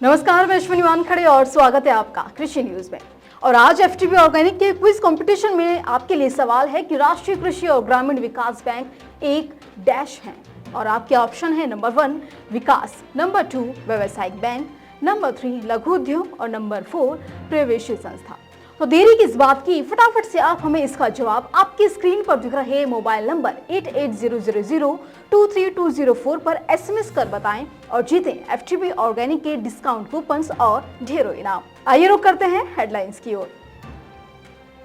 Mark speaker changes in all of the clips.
Speaker 1: नमस्कार, मैं अश्विनी वानखड़े और स्वागत है आपका कृषि न्यूज में। और आज एफटीबी ऑर्गेनिक के क्विज कंपटीशन में आपके लिए सवाल है कि राष्ट्रीय कृषि और ग्रामीण विकास बैंक एक डैश है और आपके ऑप्शन है नंबर 1 विकास, नंबर 2 व्यवसायिक बैंक, नंबर 3 लघु उद्योग और नंबर 4 प्रवेशी संस्था। तो देरी किस बात की, फटाफट से आप हमें इसका जवाब आपकी स्क्रीन पर दिख रहे मोबाइल नंबर 8800023204 पर एसएमएस कर बताएं और जीतें एफटीबी ऑर्गेनिक के डिस्काउंट कूपन्स और ढेरों इनाम। आइए रुक करते हैं हेडलाइंस की ओर।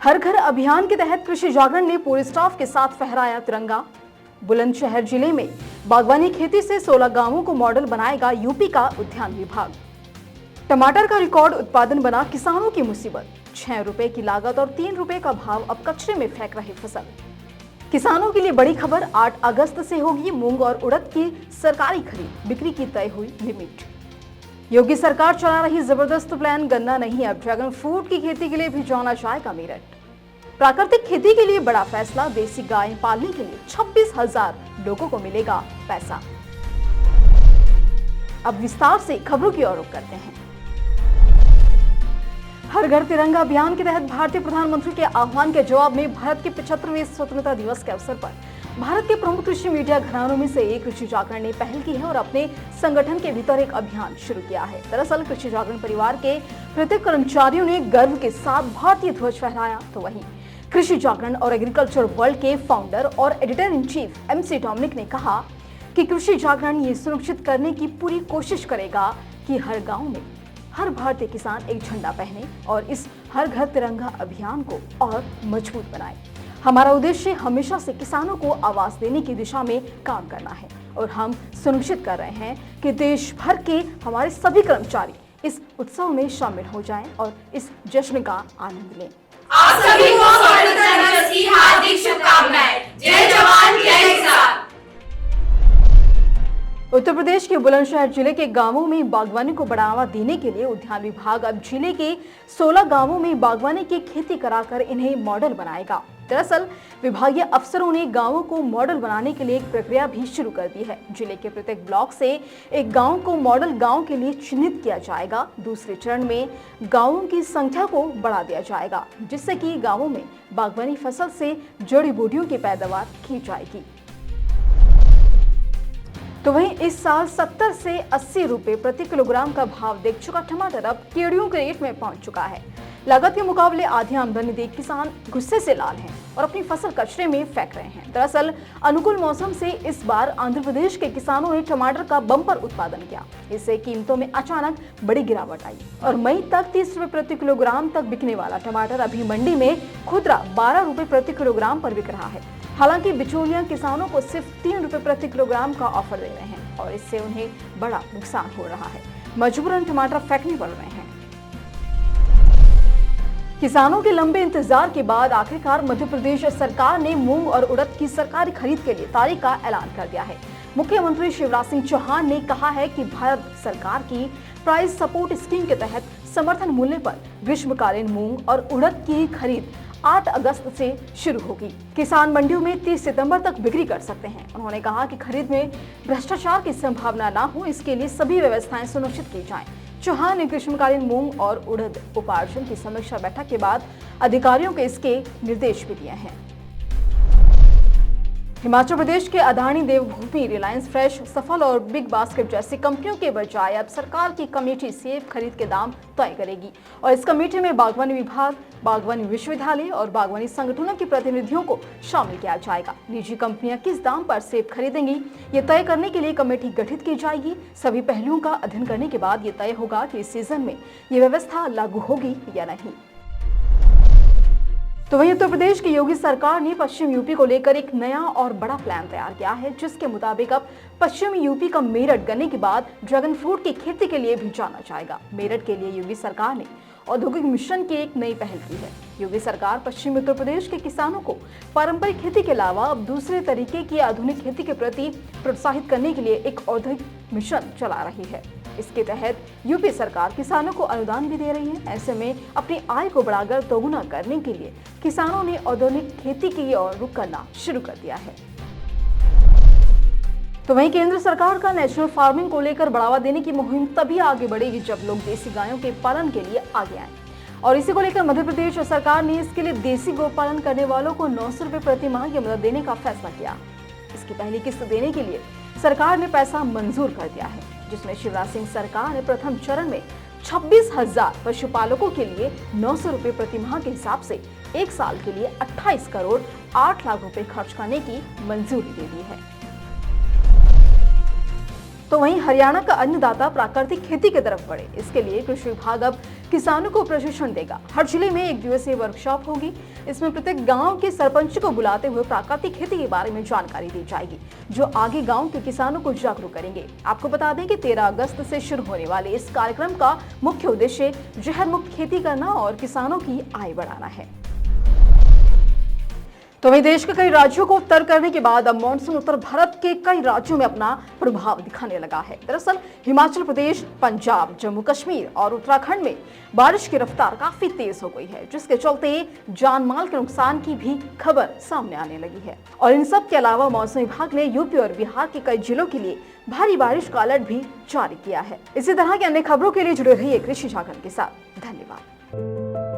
Speaker 1: हर घर अभियान के तहत कृषि जागरण ने पूरे स्टाफ के साथ फहराया तिरंगा। बुलंदशहर जिले में बागवानी खेती से 16 गांवों को मॉडल बनाएगा यूपी का उद्यान विभाग। टमाटर का रिकॉर्ड उत्पादन बना किसानों की मुसीबत, 6 रुपए की लागत और 3 रुपए का भाव अब कचरे में फेंक रहे फसल। किसानों के लिए बड़ी खबर, 8 अगस्त से होगी मूंग और उड़द की सरकारी खरीद, बिक्री की तय हुई लिमिट। योगी सरकार चला रही जबरदस्त प्लान, गन्ना नहीं अब ड्रैगन फ्रूट की खेती के लिए भी जाना जाएगा मेरठ। प्राकृतिक खेती के लिए बड़ा फैसला, देसी गाय पालने के लिए 26,000 लोगों को मिलेगा पैसा। अब विस्तार से खबरों की ओर रुख करते हैं। हर घर तिरंगा अभियान के तहत भारतीय प्रधानमंत्री के आह्वान के जवाब में भारत के 75वें स्वतंत्रता दिवस के अवसर पर भारत के प्रमुख कृषि मीडिया घरानों में से एक कृषि जागरण ने पहल की है और अपने संगठन के भीतर एक अभियान शुरू किया है। दरअसल कृषि जागरण परिवार के प्रत्येक कर्मचारियों ने गर्व के साथ भारतीय ध्वज फहराया। तो वहीं कृषि जागरण और एग्रीकल्चर वर्ल्ड के फाउंडर और editor in chief MC Dominic ने कहा कि कृषि जागरण ये सुनिश्चित करने की पूरी कोशिश करेगा कि हर गाँव में हर भारतीय किसान एक झंडा पहने और इस हर घर तिरंगा अभियान को और मजबूत बनाए। हमारा उद्देश्य हमेशा से किसानों को आवाज देने की दिशा में काम करना है और हम सुनिश्चित कर रहे हैं कि देश भर के हमारे सभी कर्मचारी इस उत्सव में शामिल हो जाएं और इस जश्न का आनंद लें।
Speaker 2: आप सभी को स्वतंत्रता दिवस की हार्दिक शुभकामनाएं। जय जवान जय किसान।
Speaker 1: उत्तर प्रदेश के बुलंदशहर जिले के गांवों में बागवानी को बढ़ावा देने के लिए उद्यान विभाग अब जिले के 16 गांवों में बागवानी की खेती कराकर इन्हें मॉडल बनाएगा। दरअसल विभागीय अफसरों ने गांवों को मॉडल बनाने के लिए एक प्रक्रिया भी शुरू कर दी है। जिले के प्रत्येक ब्लॉक से एक गांव को मॉडल गांव के लिए चिन्हित किया जाएगा। दूसरे चरण में गांवों की संख्या को बढ़ा दिया जाएगा, जिससे कि गांवों में बागवानी फसल से जड़ी बूटियों की पैदावार की जाएगी। तो वहीं इस साल 70 से 80 रुपए प्रति किलोग्राम का भाव देख चुका टमाटर अब कीड़ियों के रेट में पहुंच चुका है। लागत के मुकाबले आधी आमदनी देख किसान गुस्से से लाल हैं और अपनी फसल कचरे में फेंक रहे हैं। दरअसल अनुकूल मौसम से इस बार आंध्र प्रदेश के किसानों ने टमाटर का बम्पर उत्पादन किया। इससे कीमतों में अचानक बड़ी गिरावट आई और मई तक 30 रुपए प्रति किलोग्राम तक बिकने वाला टमाटर अभी मंडी में खुदरा 12 रुपए प्रति किलोग्राम पर बिक रहा है। हालांकि बिचौलिया किसानों को सिर्फ 3 रुपए प्रति किलोग्राम का ऑफर दे रहे हैं और इससे उन्हें बड़ा नुकसान हो रहा है। मजबूरन टमाटर फेंकने पड़ रहे हैं। किसानों के लंबे इंतजार के बाद आखिरकार मध्य प्रदेश सरकार ने मूंग और उड़द की सरकारी खरीद के लिए तारीख का ऐलान कर दिया है। मुख्यमंत्री शिवराज सिंह चौहान ने कहा है कि भारत सरकार की प्राइस सपोर्ट स्कीम के तहत समर्थन मूल्य पर ग्रीष्मकालीन मूंग और उड़द की खरीद 8 अगस्त से शुरू होगी। किसान मंडियों में 30 सितंबर तक बिक्री कर सकते हैं। उन्होंने कहा कि खरीद में भ्रष्टाचार की संभावना न हो, इसके लिए सभी व्यवस्थाएं सुनिश्चित की जाएं। चौहान ने ग्रीष्मकालीन मूंग और उड़द उपार्जन की समीक्षा बैठक के बाद अधिकारियों को इसके निर्देश भी दिए हैं। हिमाचल प्रदेश के अदानी, देवभूमि, रिलायंस फ्रेश, सफल और बिग बास्केट जैसी कंपनियों के बजाय अब सरकार की कमेटी सेब खरीद के दाम तय करेगी और इस कमेटी में बागवानी विभाग, बागवानी विश्वविद्यालय और बागवानी संगठनों के प्रतिनिधियों को शामिल किया जाएगा। निजी कंपनियां किस दाम पर सेब खरीदेंगी, ये तय करने के लिए कमेटी गठित की जाएगी। सभी पहलुओं का अध्ययन करने के बाद ये तय होगा कि इस सीजन में ये व्यवस्था लागू होगी या नहीं। तो वहीं उत्तर प्रदेश की योगी सरकार ने पश्चिम यूपी को लेकर एक नया और बड़ा प्लान तैयार किया है, जिसके मुताबिक अब पश्चिमी यूपी का मेरठ गन्ने के बाद ड्रैगन फ्रूट की खेती के लिए भी जाना जाएगा। मेरठ के लिए योगी सरकार ने औद्योगिक मिशन की एक नई पहल की है। योगी सरकार पश्चिमी उत्तर प्रदेश के किसानों को पारंपरिक खेती के अलावा अब दूसरे तरीके की आधुनिक खेती के प्रति प्रोत्साहित करने के लिए एक औद्योगिक मिशन चला रही है। इसके तहत यूपी सरकार किसानों को अनुदान भी दे रही है। ऐसे में अपनी आय को बढ़ाकर दोगुना करने के लिए किसानों ने औद्योगिक खेती की ओर रुख करना शुरू कर दिया है। तो वहीं केंद्र सरकार का नेचुरल फार्मिंग को लेकर बढ़ावा देने की मुहिम तभी आगे बढ़ेगी जब लोग देसी गायों के पालन के लिए आगे आए। और इसी को लेकर मध्य प्रदेश सरकार ने इसके लिए देसी गौपालन करने वालों को 900 रुपए प्रति माह की मदद देने का फैसला किया। इसकी पहली किस्त देने के लिए सरकार ने पैसा मंजूर कर दिया है, जिसमें शिवराज सिंह सरकार ने प्रथम चरण में 26,000 पशुपालकों के लिए 900 रुपए प्रति माह के हिसाब से 1 साल के लिए 28 करोड़ 8 लाख रुपए खर्च करने की मंजूरी दे दी है। तो वहीं हरियाणा का अन्नदाता प्राकृतिक खेती की तरफ बढ़े, इसके लिए कृषि विभाग अब किसानों को प्रशिक्षण देगा। हर जिले में 1 दिवसीय वर्कशॉप होगी। इसमें प्रत्येक गांव के सरपंच को बुलाते हुए प्राकृतिक खेती के बारे में जानकारी दी जाएगी, जो आगे गांव के किसानों को जागरूक करेंगे। आपको बता दें कि 13 अगस्त से शुरू होने वाले इस कार्यक्रम का मुख्य उद्देश्य जहर मुक्त खेती करना और किसानों की आय बढ़ाना है। तो वहीं देश के कई राज्यों को उत्तर करने के बाद अब मानसून उत्तर भारत के कई राज्यों में अपना प्रभाव दिखाने लगा है। दरअसल हिमाचल प्रदेश, पंजाब, जम्मू कश्मीर और उत्तराखंड में बारिश की रफ्तार काफी तेज हो गई है, जिसके चलते जान माल के नुकसान की भी खबर सामने आने लगी है। और इन सब के अलावा मौसम विभाग ने यूपी और बिहार के कई जिलों के लिए भारी बारिश का अलर्ट भी जारी किया है। इसी तरह की अन्य खबरों के लिए जुड़े रहिए कृषि जागरण के साथ। धन्यवाद।